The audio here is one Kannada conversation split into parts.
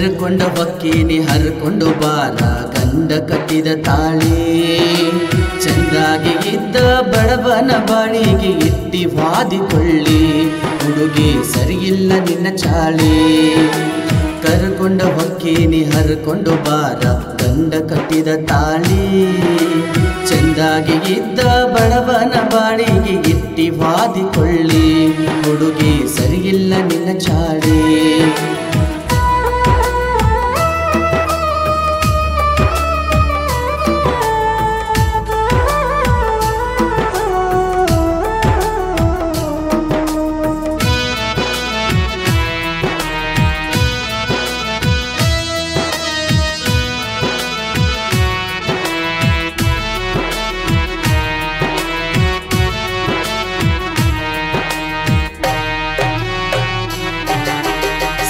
ಕರ್ಕೊಂಡ ಹೊಕ್ಕೀನಿ ಹರ್ಕೊಂಡು ಬಾರ ಗಂಡ ಕಟ್ಟಿದ ತಾಳಿ ಚಂದಾಗಿ ಇದ್ದ ಬಡವನ ಬಾಳಿಗೆ ಇಟ್ಟಿ ವಾದಿಕೊಳ್ಳಿ ಹುಡುಗಿ ಸರಿಯಿಲ್ಲ ನಿನ್ನ ಚಾಳಿ ಕರ್ಕೊಂಡ ಹೊಕ್ಕೀನಿ ಹರ್ಕೊಂಡು ಬಾರ ಗಂಡ ಕಟ್ಟಿದ ತಾಳಿ ಚಂದಾಗಿ ಇದ್ದ ಬಡವನ ಬಾಳಿಗೆ ಇಟ್ಟಿ ವಾದಿಕೊಳ್ಳಿ ಹುಡುಗಿ ಸರಿಯಿಲ್ಲ ನಿನ್ನ ಚಾಳಿ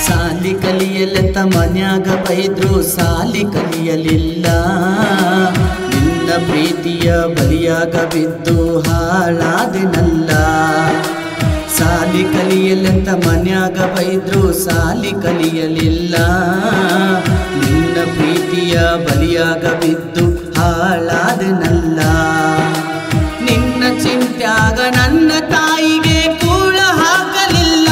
ಸಾಲಿ ಕಲಿಯಲೆತ್ತ ಮನ್ಯಾಗ ಬೈದ್ರು ಸಾಲಿ ಕಲಿಯಲಿಲ್ಲ ನಿನ್ನ ಪ್ರೀತಿಯ ಬಲಿಯಾಗ ಬಿದ್ದು ಹಾಳಾದೆನಲ್ಲ ಸಾಲಿ ಕಲಿಯಲೆತ್ತ ಮನ್ಯಾಗ ಬೈದ್ರು ಸಾಲಿ ಕಲಿಯಲಿಲ್ಲ ನಿನ್ನ ಪ್ರೀತಿಯ ಬಲಿಯಾಗ ಬಿದ್ದು ಹಾಳಾದೆನಲ್ಲ ನಿನ್ನ ಚಿಂತ್ಯಾಗ ನನ್ನ ತಾಯಿಗೆ ಕೂಳ ಹಾಕಲಿಲ್ಲ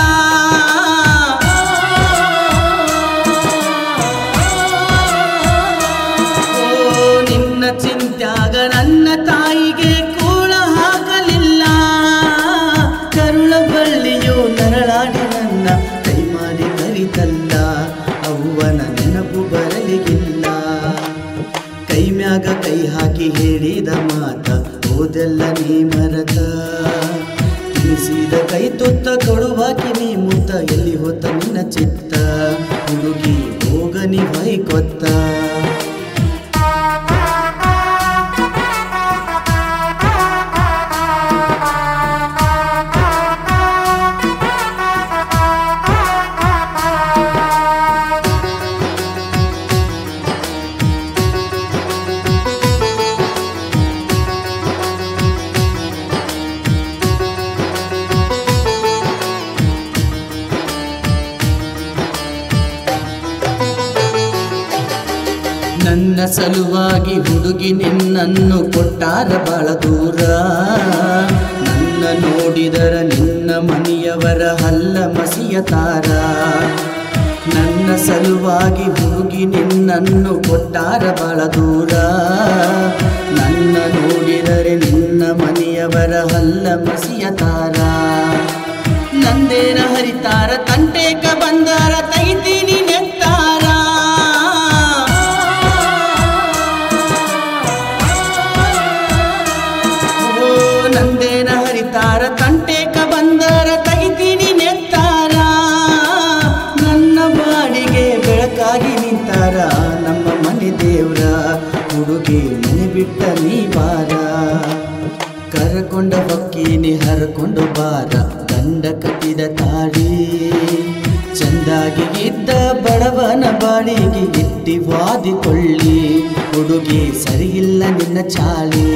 ಚಿಂತ್ಯಾಗ ನನ್ನ ತಾಯಿಗೆ ಕೂಳ ಹಾಕಲಿಲ್ಲ ಕರುಳ ಬಳ್ಳಿಯು ನರಳಾಡಿ ನನ್ನ ಕೈ ಮಾಡಿ ಕರಿತಲ್ಲ ಅವ್ವನ ನೆನಪು ಬರಲಿಗಿಲ್ಲ ಕೈ ಮ್ಯಾಗ ಕೈ ಹಾಕಿ ಹೇಳಿದ ಮಾತ ಓದೆಲ್ಲ ನೀ ಮರತ ತಿನಿಸಿದ ಕೈ ತುತ್ತ ಕೊಡುವಾಕಿ ನೀ ಮುತ್ತ ಎಲ್ಲಿ ಹೋತ ನಿನ್ನ ಚಿತ್ತ ಹುಡುಗಿ ಹೋಗನಿ ಹೊಯ್ಕೊತ್ತ ನನ್ನ ಸಲುವಾಗಿ ಹುಡುಗಿ ನಿನ್ನನ್ನು ಕೊಟ್ಟಾರ ಬಾಳ ದೂರ ನನ್ನ ನೋಡಿದರ ನಿನ್ನ ಮನೆಯವರ ಹಲ್ಲ ಮಸಿಯ ತಾರ ನನ್ನ ಸಲುವಾಗಿ ಹುಡುಗಿ ನಿನ್ನನ್ನು ಕೊಟ್ಟಾರ ಬಾಳ ದೂರ ನನ್ನ ನೋಡಿದರೆ ನಿನ್ನ ಮನೆಯವರ ಹಲ್ಲ ಮಸಿಯ ತಾರ ನಂದೇನ ಹರಿತಾರ ತಂಟೇಕ ಬಂದಾರ ತೈತೀನಿ ನೆತ್ತಾರ ನಂದೇನ ಹರಿತಾರ ತಂಟೇಕ ಬಂದರ ತಗಿತೀನಿ ನೆತ್ತಾರ ನನ್ನ ಬಾಡಿಗೆ ಬೆಳಕಾಗಿ ನಿಂತಾರ ನಮ್ಮ ಮನೆ ದೇವ್ರ ಹುಡುಗಿ ಮನೆ ಬಿಟ್ಟ ನೀ ಬಾರ ಕರ್ಕೊಂಡ ಹೊಕ್ಕೀನಿ ಹರ್ಕೊಂಡು ಬಾರ ಗಂಡ ಕಟ್ಟಿದ ತಾಳಿ ಚಂದಾಗಿ ಇದ್ದ ಬಡವನ ಬಾಡಿಗೆ ಇಟ್ಟಿ ವಾದಿಕೊಳ್ಳಿ ಹುಡುಗಿ ಸರಿಯಿಲ್ಲ ನಿನ್ನ ಚಾಳಿ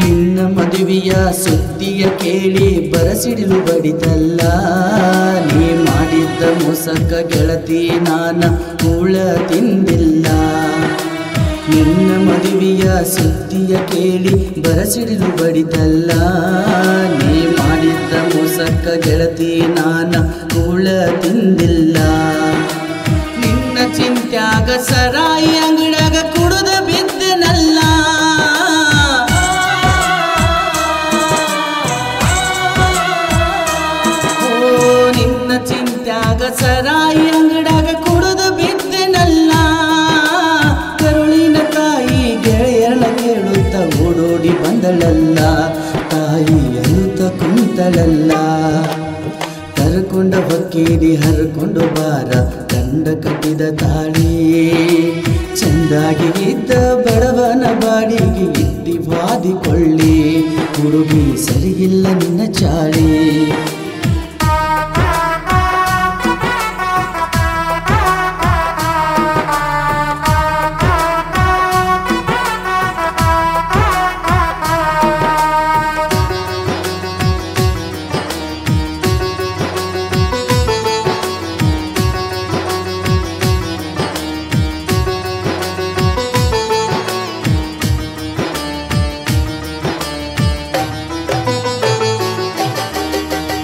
ನಿನ್ನ ಮದುವೆಯ ಸುದ್ದಿಯ ಕೇಳಿ ಬರಸಿಡಿಲು ಬಡಿತಲ್ಲ ನೀ ಮಾಡಿದ್ದ ಮೋಸಕ್ಕ ಗೆಳತಿ ನಾನ ಕೂಳ ತಿಂದಿಲ್ಲ ನಿನ್ನ ಮದುವೆಯ ಸುದ್ದಿಯ ಕೇಳಿ ಬರಸಿಡಿಲು ಬಡಿತಲ್ಲ ನೀ ಮಾಡಿದ್ದ ಮೋಸಕ್ಕ ಗೆಳತಿ ನಾನ ಕೂಳ ತಿಂದಿಲ್ಲ ನಿನ್ನ ಚಿಂತ್ಯಾಗ ಸರಾಯಿ ಅಂಗಡಾಗ ಕುಡಿದ ಬಿದ್ದನಲ್ಲ ಚಿಂತ್ಯಾಗ ಸರಾಯಿ ಅಂಗಡಾಗ ಕುಡಿದು ಬಿದ್ದೆನಲ್ಲ ಕರುಳಿನ ತಾಯಿ ಗೆಳೆಯರನ ಕೇಳುತ್ತ ಓಡೋಡಿ ಬಂದಳಲ್ಲ ತಾಯಿ ಅಳುತ್ತ ಕುಂತಳಲ್ಲ ಕರ್ಕೊಂಡ ಹೊಕ್ಕೀನಿ ಹರ್ಕೊಂಡು ಬಾರ ಗಂಡ ಕಟ್ಟಿದ ತಾಳಿ ಚಂದಾಗಿ ಇದ್ದ ಬಡವನ ಬಾಡಿಗೆ ಇಟ್ಟಿ ವಾದಿಕೊಳ್ಳಿ ಹುಡುಗಿ ಸರಿಯಿಲ್ಲ ನಿನ್ನ ಚಾಳಿ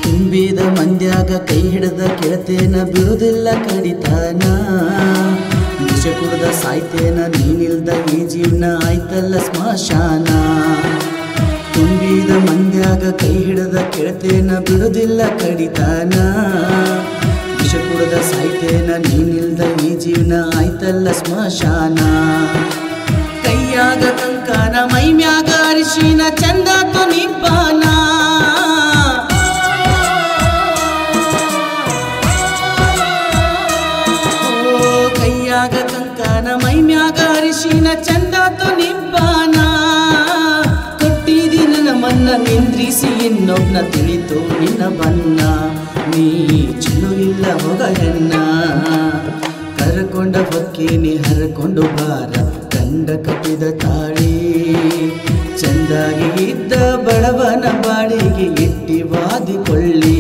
ತುಂಬಿದ ಮಂದ್ಯಾಗ ಕೈ ಹಿಡಿದ ಕೆಳತೇನ ಬಿಡುದಿಲ್ಲ ಕಡಿತಾನ ವಿಷ ಕುಡ್ದ ಸಾಯ್ತೇನ ನೀನಿಲ್ದ ಈ ಜೀವನ ಆಯ್ತಲ್ಲ ಸ್ಮಶಾನ ತುಂಬಿದ ಮಂದ್ಯಾಗ ಕೈ ಹಿಡಿದ ಕೆಳತೇನ ಬಿಡುದಿಲ್ಲ ಕಡಿತಾನ ವಿಷ ಕುಡ್ದ ಸಾಯ್ತೇನ ನೀನಿಲ್ದ ಈ ಜೀವನ ಆಯ್ತಲ್ಲ ಸ್ಮಶಾನ ಕೈಯಾಗ ಕಂಕನ ಮೈ ಮ್ಯಾಗ ಅರಿಶಿನ ಚಂದ ನಿಬ್ಬಾನ ಕಂಕನ ಮೈ ಮ್ಯಾಗ ಅರಿಶಿನ ಚಂದಾತು ನಿಬ್ಬಾನ ಕೊಟ್ಟಿದಿ ನನ್ನ ಮನ್ನ ನಿಂದ್ರಿಸಿ ಇನ್ನೊಬ್ನ ತಿಳಿತು ನಿನ್ನ ಬನ್ನ ನೀ ಚಲೋ ಇಲ್ಲ ಹೋಗ ಹೆಣ್ಣ ಕರ್ಕೊಂಡ ಹೊಕ್ಕೇನಿ ಹರ್ಕೊಂಡು ಬಾರ ಗಂಡ ಕಟ್ಟಿದ ತಾಳಿ ಚಂದಾಗಿ ಇದ್ದ ಬಡವನ ಬಾಡಿಗೆ ಇಟ್ಟಿ ವಾದಿಕೊಳ್ಳಿ